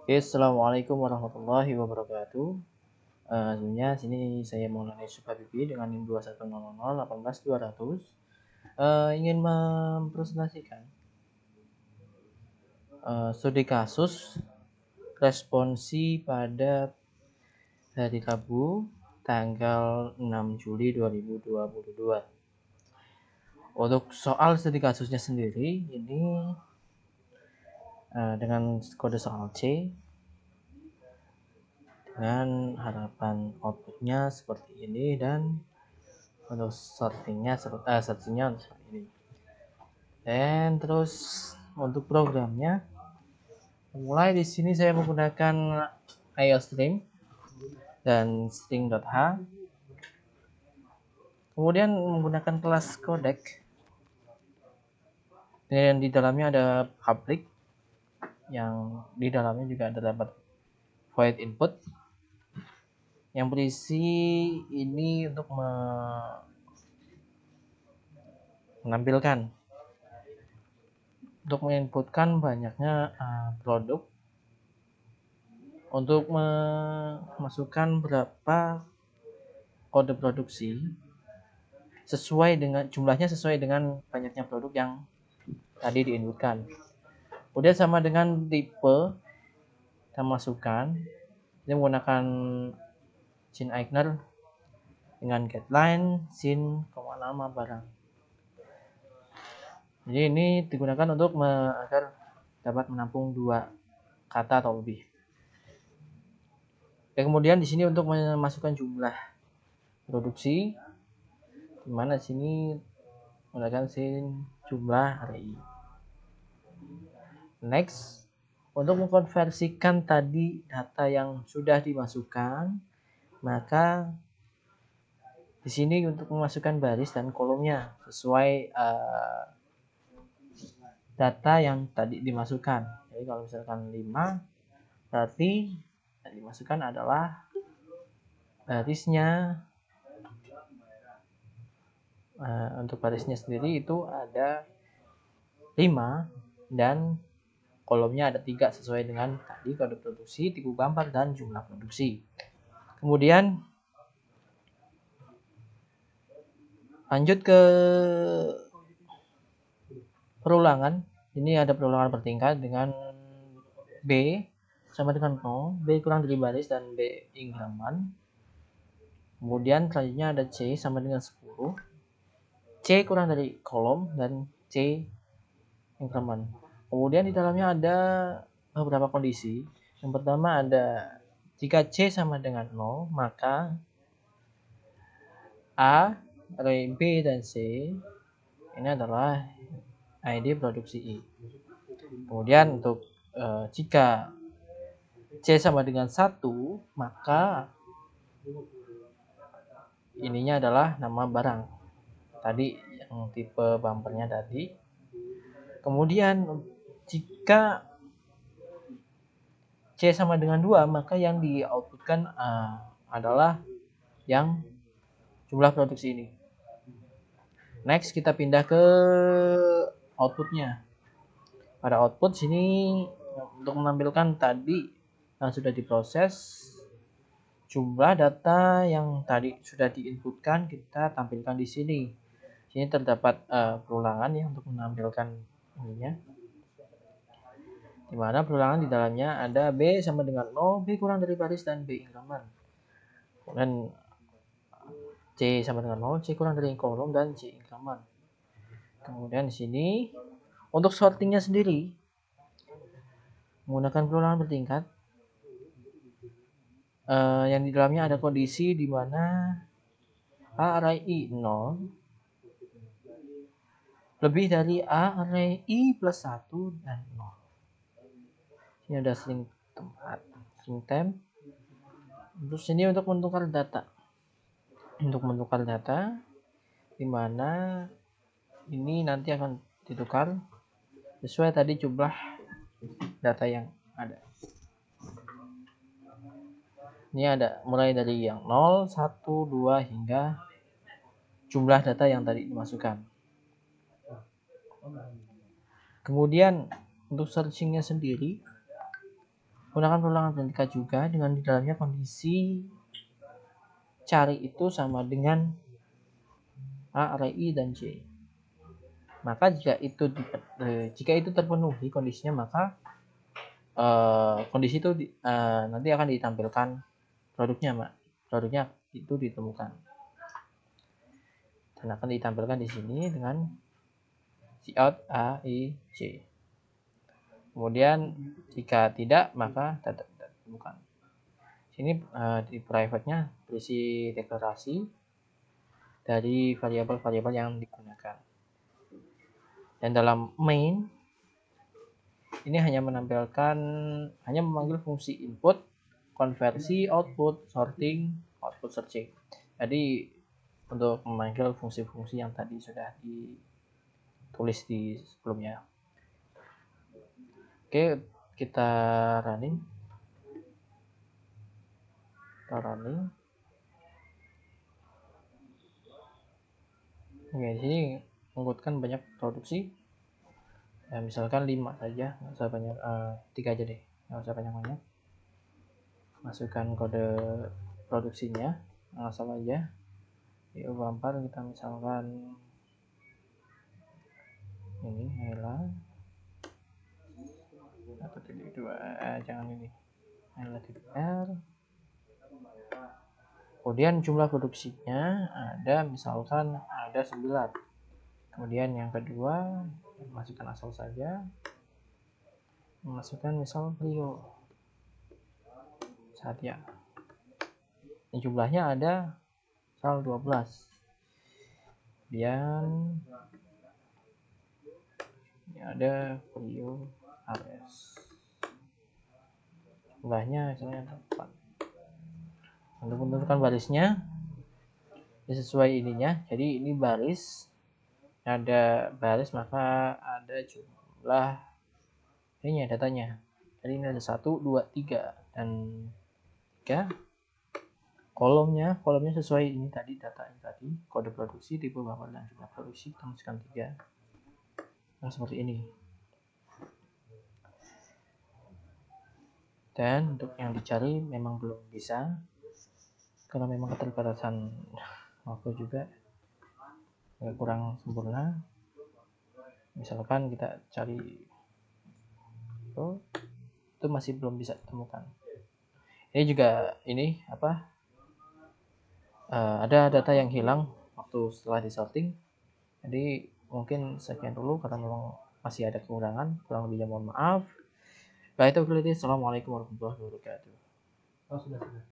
Assalamualaikum warahmatullahi wabarakatuh. Sebenarnya sini saya Maulana Yusuf Habibi dengan NIM 210018200 ingin mempresentasikan studi kasus responsi pada hari Rabu tanggal 6 Juli 2022. Untuk soal studi kasusnya sendiri ini dengan kode soal C dengan harapan outputnya seperti ini, dan untuk searchingnya seperti ini. Dan terus untuk programnya, mulai di sini saya menggunakan IOStream dan string.h, kemudian menggunakan kelas codec, dan di dalamnya ada public, yang di dalamnya juga terdapat void input yang berisi ini untuk menampilkan, untuk menginputkan banyaknya produk, untuk memasukkan berapa kode produksi sesuai dengan jumlahnya, sesuai dengan banyaknya produk yang tadi diinputkan. Kemudian sama dengan tipe kita masukkan, ini menggunakan scene Eigner dengan getLine scene, nama barang. Jadi ini digunakan untuk agar dapat menampung 2 kata atau lebih. Dan kemudian di sini untuk memasukkan jumlah produksi, di mana sini menggunakan scene jumlah array. Next, untuk mengkonversikan tadi data yang sudah dimasukkan, maka di sini untuk memasukkan baris dan kolomnya sesuai data yang tadi dimasukkan. Jadi kalau misalkan 5, berarti yang dimasukkan adalah barisnya. Untuk barisnya sendiri itu ada 5 dan kolomnya ada 3 sesuai dengan tadi kode produksi, tipe bumper, dan jumlah produksi. Kemudian lanjut ke perulangan. Ini ada perulangan bertingkat dengan B sama dengan 0, B kurang dari baris, dan B increment. Kemudian selanjutnya ada C sama dengan 10, C kurang dari kolom, dan C increment. Kemudian di dalamnya ada beberapa kondisi. Yang pertama ada, jika C sama dengan 0, maka A, array B, dan C ini adalah ID produksi I. Kemudian untuk jika C sama dengan 1, maka ininya adalah nama barang tadi yang tipe bumpernya tadi. Kemudian jika C sama dengan 2, maka yang di outputkan adalah yang jumlah produksi ini. Next, kita pindah ke outputnya. Pada output sini untuk menampilkan tadi yang sudah diproses, jumlah data yang tadi sudah diinputkan kita tampilkan di sini. Sini terdapat perulangan ya untuk menampilkan ininya. Di mana perulangan di dalamnya ada B sama dengan 0, B kurang dari baris, dan B increment. Kemudian C sama dengan 0, C kurang dari kolom, dan C increment. Kemudian di sini untuk sortingnya sendiri menggunakan perulangan bertingkat, yang di dalamnya ada kondisi di mana A array I 0 lebih dari A array I plus 1 dan 0. Ini ada string tempat, string temp. Terus ini untuk menukar data. Untuk menukar data, di mana ini nanti akan ditukar sesuai tadi jumlah data yang ada. Ini ada mulai dari yang 0, 1, 2 hingga jumlah data yang tadi dimasukkan. Kemudian untuk searchingnya sendiri, Gunakan perulangan perhentikan juga dengan di dalamnya kondisi cari itu sama dengan A, R, I, dan J. Maka jika itu terpenuhi kondisinya, maka kondisi itu nanti akan ditampilkan produknya itu ditemukan dan akan ditampilkan di sini dengan cout A, I, J. Kemudian jika tidak, maka tidak ditemukan. Sini di private-nya berisi deklarasi dari variabel-variabel yang digunakan. Dan dalam main ini hanya memanggil fungsi input, konversi, output, sorting, output searching. Jadi untuk memanggil fungsi-fungsi yang tadi sudah ditulis di sebelumnya. Oke, kita running. Oke, di sini mengikutkan banyak produksi. Ya, misalkan 5 saja, nggak usah banyak, 3 aja deh, nggak usah banyak-banyak. Masukkan kode produksinya, asal aja. Di U4 kita misalkan ini Hela 1.2, jangan ini Hela R. Kemudian jumlah produksinya ada misalkan ada 9. Kemudian yang kedua masukkan asal saja, masukkan misal Rio Satya. Ini jumlahnya ada misal 12. Kemudian ini ada Rio RS, jumlahnya misalnya 8. Untuk menentukan barisnya sesuai ininya, jadi ini baris, ada baris maka ada jumlah ini datanya. Jadi ini ada 1, 2, 3 dan 3. kolomnya sesuai ini tadi, data ini tadi, kode produksi, tipe bapak dan jumlah produksi, kita masukkan 3. Nah, seperti ini. Dan untuk yang dicari memang belum bisa karena memang keterbatasan waktu juga kurang sempurna. Misalkan kita cari itu masih belum bisa ditemukan. Ini juga ini ada data yang hilang waktu setelah disorting. Jadi mungkin sekian dulu karena memang masih ada kekurangan, kurang lebihnya mohon maaf. Baik, itu. Assalamualaikum warahmatullahi wabarakatuh.